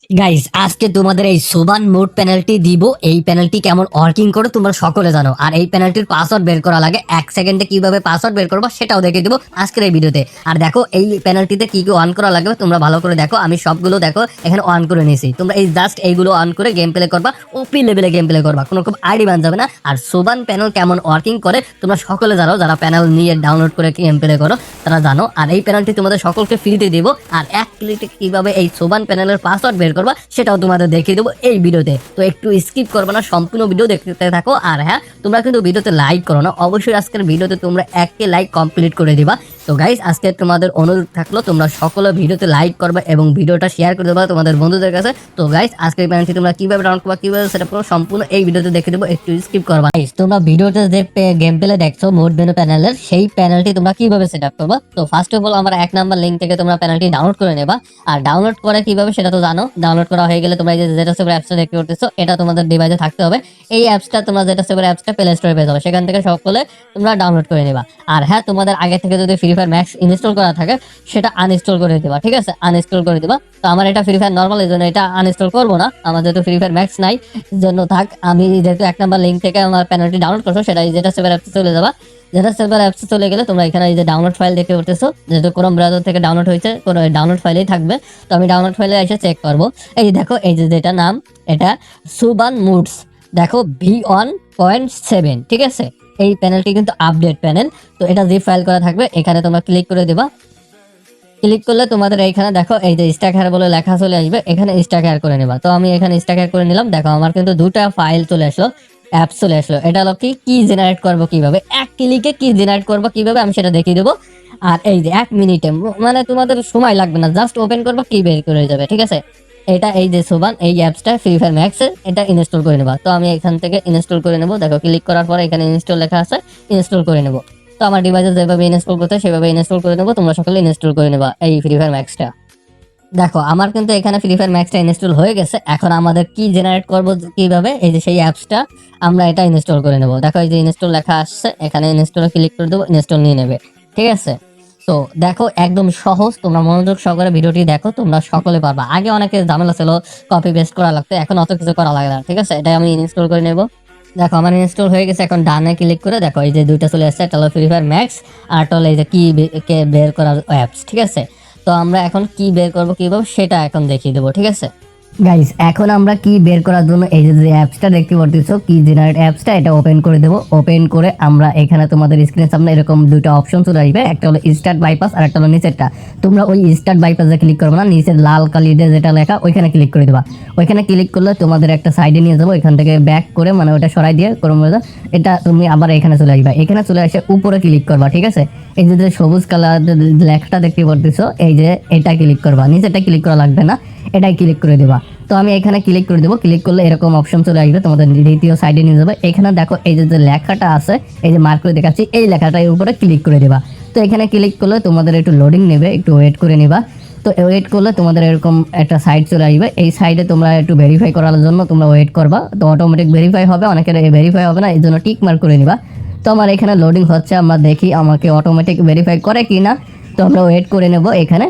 Guys আজকে তোমাদের এই সোবান মোড প্যানেলটি দিব। এই প্যানেলটি কেমন ওয়ার্কিং করে তোমরা সকলে জানো, আর এই প্যানেলটির পাসওয়ার্ড বের করা লাগে 1 সেকেন্ডে। কিভাবে পাসওয়ার্ড বের করবো সেটাও দেখে দিব আজকের এই ভিডিওতে। আর দেখো এই প্যানেলটিতে কি কি অন করা লাগবে তোমরা ভালো করে দেখো। আমি সবগুলো দেখো এখানে অন করে নিয়েছি। তোমরা এই জাস্ট এইগুলো অন করে গেম প্লে করবা, ওপি লেভেলে গেম প্লে করবা, কোনো রকম আইডি বান যাবে না। আর সোবান প্যানেল কেমন ওয়ার্কিং করে তোমরা সকলে জানো, যারা প্যানেল নিয়ে ডাউনলোড করে গেম প্লে করো তারা জানো। আর এই প্যানেলটি তোমাদের সকলকে ফ্রিতে দিব। আর 1 ক্লিকে কিভাবে এই সোবান প্যানেলের পাসওয়ার্ড বের করবা সেটাও তোমাদের দেখিয়ে দেবো এই ভিডিওতে। তো একটু স্কিপ করবে না, সম্পূর্ণ ভিডিও দেখতে থাকো। আর হ্যাঁ, তোমরা কিন্তু ভিডিওতে লাইক করো না, অবশ্যই আজকের ভিডিওতে তোমরা 1K লাইক কমপ্লিট করে দিবা। তো গাইস আজকে তোমাদের অনুরোধ থাকলো তোমরা সকলে ভিডিওতে লাইক করবে এবং ভিডিওটা শেয়ার করে দেবা তোমাদের বন্ধুদের কাছে। তো গাইস আজকের প্যানেলটি তোমরা কিভাবে ডাউনলোড করবা, কিভাবে সেটআপ করো সম্পূর্ণ এই ভিডিওতে দেখে দেবো, একটু স্কিপ করবা। গাইস তোমরা ভিডিওতে যে গেম প্লে দেখছো মোড মেনু প্যানেলের, সেই প্যানেলটি তোমরা কিভাবে সেটআপ করবা। তো ফার্স্ট অফ অল আমরা 1 নাম্বার লিংক থেকে তোমরা প্যানেলটি ডাউনলোড করে নেবা। আর ডাউনলোড করে কিভাবে সেটা তো জানো, ডাউনলোড করা হয়ে গেলে তোমরা এই যে যেটা সেভার অ্যাপসটা দেখতে করতেছো এটা তোমাদের ডিভাইসে থাকতে হবে। এই অ্যাপসটা তোমরা যেটা সেভার অ্যাপসটা প্লে স্টোরে পেয়ে যাবে, সেখান থেকে সকলে তোমরা ডাউনলোড করে নেবা। আর হ্যাঁ, তোমাদের আগে থেকে যদি ফ্রি ফায়ার ম্যাক্স ইনস্টল করা থাকে সেটা আনইনস্টল করে দিবা, ঠিক আছে, আনইনস্টল করে দিবা। তো আমার এটা ফ্রি ফায়ার নর্মাল, এই জন্য এটা আনইনস্টল করবো না। আমার যেহেতু ফ্রি ফায়ার ম্যাক্স নাই জন্য থাক। আমি যেহেতু 1 নাম্বার লিংক থেকে আমার প্যানেলটি ডাউনলোড করছো, সেটা যেটা সেভার অ্যাপসে চলে যাবা। যেটা সেভার অ্যাপসে চলে গেলে তোমরা এখানে এই যে ডাউনলোড ফাইল দেখতে পারতেছো, যেহেতু ক্রোম ব্রাউজার থেকে ডাউনলোড হয়েছে কোনো ডাউনলোড ফাইলেই থাকবে। তো আমি ডাউনলোড ফাইলে এসে চেক করবো। এই যে দেখো এই যে যেটা নাম, এটা সুবান মুডস, দেখো V1.7, ঠিক আছে। এই প্যানেলটি কিন্তু আপডেট প্যানেল। তো এটা জিপ ফাইল করা থাকবে, এখানে তোমরা ক্লিক করে দেবা। ক্লিক করলে তোমাদের এইখানে দেখো এই যে স্ট্যাক হেয়ার বলে লেখা চলে আসবে, এখানে স্ট্যাক হেয়ার করে নেবা। তো আমি এখানে স্ট্যাক হেয়ার করে নিলাম। দেখো আমার কিন্তু 2টা ফাইল চলে আসলো, অ্যাপ চলে আসলো। এটা হলো কি জেনারেট করবো কিভাবে, 1 ক্লিকে কি জেনারেট করবো কিভাবে আমি সেটা দেখিয়ে দেবো। আর এই যে 1 মিনিটে, মানে তোমাদের সময় লাগবে না, জাস্ট ওপেন করবো কি বের করে যাবে, ঠিক আছে। এটা এই যে সোবান এই অ্যাপসটা ফ্রি ফায়ার ম্যাক্স এটা ইনস্টল করে নেবা। তো আমি এখান থেকে ইনস্টল করে নেবো। দেখো ক্লিক করার পরে এখানে ইনস্টল লেখা আছে, ইনস্টল করে নেবো। তো আমার ডিভাইসে যেভাবে ইনস্টল করতে সেভাবে ইনস্টল করে নেবো, তোমরা সকলে ইনস্টল করে নেবা এই ফ্রি ফায়ার ম্যাক্সটা। দেখো আমার কিন্তু এখানে ফ্রি ফায়ার ম্যাক্সটা ইনস্টল হয়ে গেছে। এখন আমাদের কি জেনারেট করবো কিভাবে, এই যে সেই অ্যাপসটা আমরা এটা ইনস্টল করে নেবো। দেখো এই যে ইনস্টল লেখা আসছে, এখানে ইনস্টলে ক্লিক করে দেবো, ইনস্টল নিয়ে নেবে, ঠিক আছে। তো দেখো একদম সহজ, তোমরা মনোযোগ সহকারে ভিডিওটি দেখো, তোমরা সকলে পারবা। আগে অনেকে ঝামেলা ছিল, কপি পেস্ট করা লাগতো, এখন অত কিছু করা লাগে না, ঠিক আছে। এটা আমি ইনস্টল করে নেবো। দেখো আমার ইনস্টল হয়ে গেছে। এখন ডানে ক্লিক করে দেখো এই যে 2টা চলে আসছে, একটা হলো ফ্রি ফায়ার ম্যাক্স আর একটা হলো এই যে কি বের করার অ্যাপস, ঠিক আছে। তো আমরা এখন কি বের করবো কিভাবে সেটা এখন দেখিয়ে দেবো, ঠিক আছে। গাইস এখন আমরা কি বের করার জন্য এই যে অ্যাপসটা দেখতে পারতেছো কি জেনারেট অ্যাপসটা, এটা ওপেন করে দেবো। ওপেন করে আমরা এখানে তোমাদের স্ক্রিনের সামনে এরকম 2টা অপশন চলে আসবে, একটা হলো স্টার্ট বাইপাস আর একটা হলো নিচেরটা। তোমরা ওই স্টার্ট বাইপাসে ক্লিক করবে না, নিচের লাল কালি দিয়ে যেটা লেখা ওইখানে ক্লিক করে দেবা। ওইখানে ক্লিক করলে তোমাদের একটা সাইডে নিয়ে যাবো, এখান থেকে ব্যাক করে মানে ওটা সরাই দিয়ে এটা তুমি আবার এখানে চলে আসবে। এখানে চলে আসে উপরে ক্লিক করবা, ঠিক আছে। এই যে সবুজ কালার লেখাটা দেখতে পারতেছো, এই যে এটা ক্লিক করবা, নিচেরটা ক্লিক করা লাগবে না, এটাই ক্লিক করে দেবা। তো আমি এখানে ক্লিক করে দেবো। ক্লিক করলে এরকম অপশন চলে আসবে, তোমাদের দ্বিতীয় সাইডে নিয়ে যাবে। এখানে দেখো এই যে লেখাটা আছে, এই যে মার্ক করে দেখাচ্ছি, এই লেখাটার উপরে ক্লিক করে দেবা। তো এখানে ক্লিক করলে তোমাদের একটু লোডিং নেবে, একটু ওয়েট করে নিবা। তো ওয়েট করলে তোমাদের এরকম একটা সাইড চলে আসবে। এই সাইডে তোমরা একটু ভেরিফাই করার জন্য তোমরা ওয়েট করবা। তো অটোমেটিক ভেরিফাই হবে, অনেকের ভেরিফাই হবে না, এই জন্য টিক মার্ক করে নিবা। তো আমার এখানে লোডিং হচ্ছে, আমরা দেখি আমাকে অটোমেটিক ভেরিফাই করে কি না। তো আমরা ওয়েট করে নেব এখানে,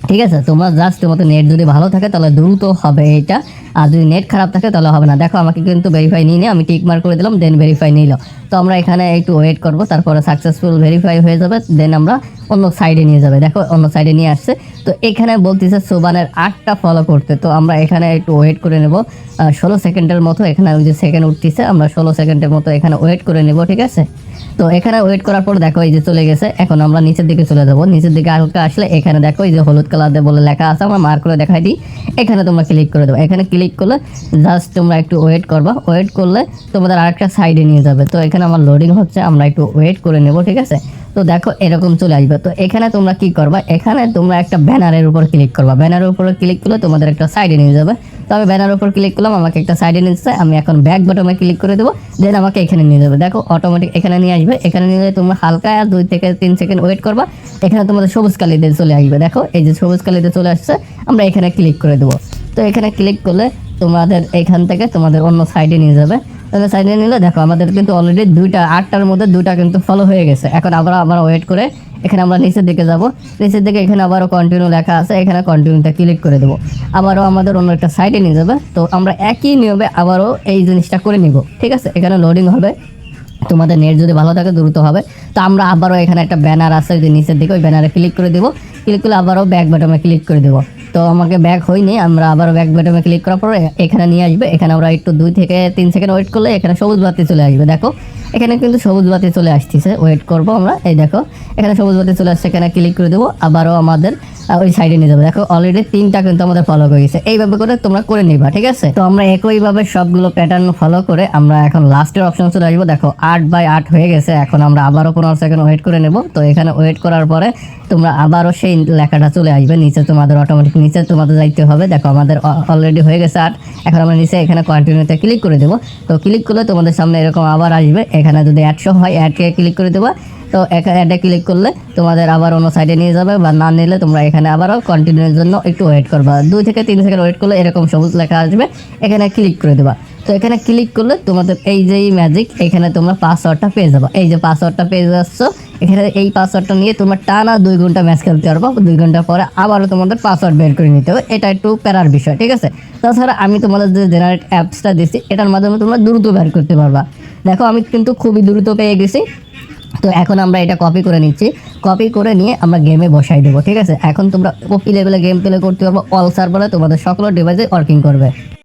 ঠিক আছে। তোমরা জাস্ট তোমাদের নেট যদি ভালো থাকে তাহলে দ্রুত হবে এটা, আর যদি নেট খারাপ থাকে তাহলে হবে না। দেখো আমাকে কিন্তু ভেরিফাই নিয়ে আমি টিক মার্ক করে দিলাম, দেন ভেরিফাই নিল। তো আমরা এখানে একটু ওয়েট করব, তারপরে সাকসেসফুল ভেরিফাই হয়ে যাবে, দেন আমরা অন্য সাইডে নিয়ে যাবে। দেখো অন্য সাইডে নিয়ে আসছে। তো এখানে বলতেছে সোবানের 8টা ফলো করতে। তো আমরা এখানে একটু ওয়েট করে নেব 16 সেকেন্ডের মতো। এখানে ওই যে সেকেন্ড উঠতেছে, আমরা 16 সেকেন্ডের মতো এখানে ওয়েট করে নেব, ঠিক আছে। তো এখানে ওয়েট করার পর দেখো এই যে চলে গেছে। এখন আমরা নিচের দিকে চলে যাব। নিচের দিকে হালকা আসলে এখানে দেখো এই যে হলুদ কালার দিয়ে বলে লেখা আছে, আমরা মার্ক করে দেখাই দিই। এখানে তোমরা ক্লিক করে দেবো। এখানে ক্লিক করলে জাস্ট তোমরা একটু ওয়েট করবা। ওয়েট করলে তোমাদের আরেকটা সাইডে নিয়ে যাবে। তো এখানে আমার লোডিং হচ্ছে, আমরা একটু ওয়েট করে নেব, ঠিক আছে। তো দেখো এরকম চলে আসবে। তো এখানে তোমরা কি করবা, এখানে তোমরা একটা ব্যানারের উপর ক্লিক করবা। ব্যানারের উপর ক্লিক করলে তোমাদের একটা সাইডে নিয়ে যাবে। তো আমি ব্যানারের উপর ক্লিক করলাম, আমাকে একটা সাইডে নিয়ে যাচ্ছে। আমি এখন ব্যাক বাটনে ক্লিক করে দেবো, দেন আমাকে এখানে নিয়ে যাবে। দেখো অটোমেটিক এখানে নিয়ে আসবে। এখানে নিয়ে তোমরা হালকা 2 থেকে 3 সেকেন্ড ওয়েট করবা। এখানে তোমাদের সবুজ কালি দিয়ে চলে আসবে। দেখো এই যে সবুজ কালি দিয়ে চলে আসছে, আমরা এখানে ক্লিক করে দেবো। তো এখানে ক্লিক করলে তোমাদের এখান থেকে তোমাদের অন্য সাইডে নিয়ে যাবে। তাহলে সাইডে নিলে দেখো আমাদের কিন্তু অলরেডি 8টার মধ্যে 2টা কিন্তু ফলো হয়ে গেছে। এখন আবার ওয়েট করে এখানে আমরা নিচের দিকে যাব। নিচের দিকে এখানে আবারও কন্টিনিউ লেখা আছে, এখানে কন্টিনিউতে ক্লিক করে দেবো। আবারও আমাদের অন্য একটা সাইডে নিয়ে যাবে। তো আমরা একই নিয়মে আবারও এই জিনিসটা করে নিব, ঠিক আছে। এখানে লোডিং হবে, তোমাদের নেট যদি ভালো থাকে দ্রুত হবে। তো আমরা আবারও এখানে একটা ব্যানার আছে যে নিচের দিকে, ওই ব্যানারে ক্লিক করে দেবো। ক্লিক করলে আবারও ব্যাক বাটনে ক্লিক করে দেবো। তো আমাকে ব্যাক হয়নি, আমরা আবারও ব্যাক বাটনে ক্লিক করার পরে এখানে নিয়ে আসবে। এখানে আমরা একটু 2 থেকে 3 সেকেন্ড ওয়েট করলে এখানে সবুজ বাতি চলে আসবে। দেখো এখানে কিন্তু সবুজ বাতি চলে আসতেছে, ওয়েট করব আমরা। এই দেখো এখানে সবুজ বাতি চলে আসছে, এখানে ক্লিক করে দেবো। আবারও আমাদের ওই সাইডে নিয়ে যাবে। দেখো অলরেডি 3টা কিন্তু আমাদের ফলো হয়ে গেছে। এইভাবে করে তোমরা করে নিবা, ঠিক আছে। তো আমরা একইভাবে সবগুলো প্যাটার্ন ফলো করে আমরা এখন লাস্টের অপশন চলে আসবো। দেখো 8/8 হয়ে গেছে। এখন আমরা আবারও 15 সেকেন্ড ওয়েট করে নেব। তো এখানে ওয়েট করার পরে তোমরা আবারও সেই লেখাটা চলে আসবে নিচে, তোমাদের অটোমেটিক নিচে তোমাদের যাইতে হবে। দেখো আমাদের অলরেডি হয়ে গেছে 8। এখন আমরা নিচে এখানে কন্টিনিউতে ক্লিক করে দেবো। তো ক্লিক করলে তোমাদের সামনে এরকম আবার আসবে। এখানে যদি 100 হয় অ্যাডকে ক্লিক করে দেবো। তো অ্যাডে ক্লিক করলে তোমাদের আবার অন্য সাইডে নিয়ে যাবে, বা না নিলে তোমরা এখানে আবারও কন্টিনিউর জন্য একটু ওয়েট করবা। 2 থেকে 3 সেকেন্ড ওয়েট করলে এরকম সবুজ লেখা আসবে, এখানে ক্লিক করে দেবা। তো এখানে ক্লিক করলে তোমাদের এই যে ম্যাজিক, এখানে তোমরা পাসওয়ার্ডটা পেয়ে যাবো। এই যে পাসওয়ার্ডটা পেয়ে যাচ্ছ, এখানে এই পাসওয়ার্ডটা নিয়ে তোমরা টানা 2 ঘন্টা ম্যাচ খেলতে পারবো। 2 ঘন্টা পরে আবারও তোমাদের পাসওয়ার্ড বের করে নিতে হবে। এটা একটু প্যারার বিষয়, ঠিক আছে। তাছাড়া আমি তোমাদের যে জেনারেট অ্যাপসটা দিচ্ছি, এটার মাধ্যমে তোমরা দ্রুত বের করতে পারবা। দেখো আমি কিন্তু খুবই দ্রুত পেয়ে গেছি। তো এখন আমরা এটা কপি করে নিচ্ছি, কপি করে নিয়ে আমরা গেমে বসাই দেবো, ঠিক আছে। এখন তোমরা ওপি লেভেলে গেম প্লে করতে পারবো, অল সার্ভারে তোমাদের সকল ডিভাইসে ওয়ার্কিং করবে।